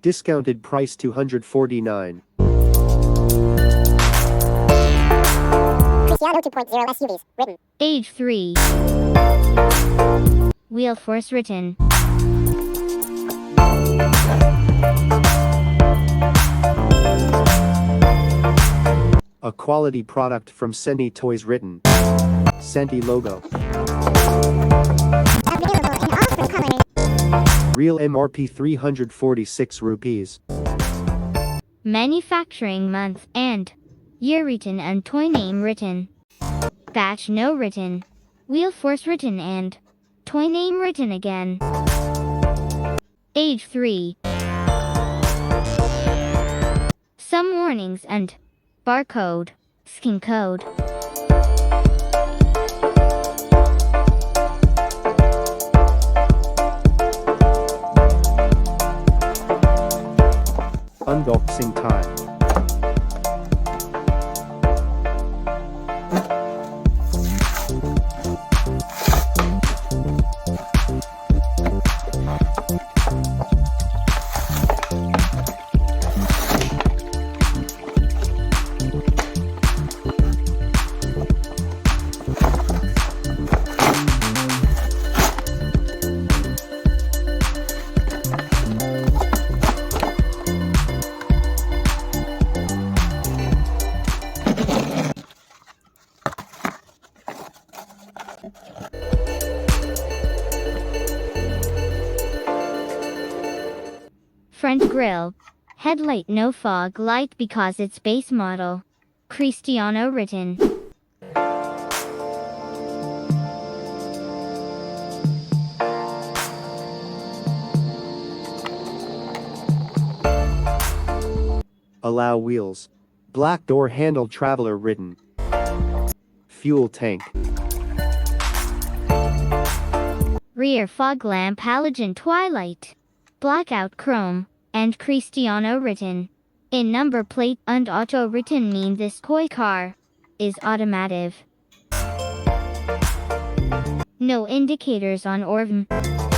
Discounted price $249. Cristiano 2.0 SUVs, written. Age 3. Wheel force written. A quality product from Centy Toys written. Centy logo. Available in all three colors. Real MRP 346 rupees. Manufacturing month and year written and toy name written. Batch no written. Wheel force written and toy name written again. Age 3. Some warnings and barcode, skin code. Unboxing time. Front grille. Headlight no fog light because it's base model. Cristiano written. Allow wheels. Black door handle traveler written. Fuel tank. Rear fog lamp halogen twilight. Blackout chrome. And Cristiano written. In number plate and auto written mean this koi car is automotive. No indicators on ORV.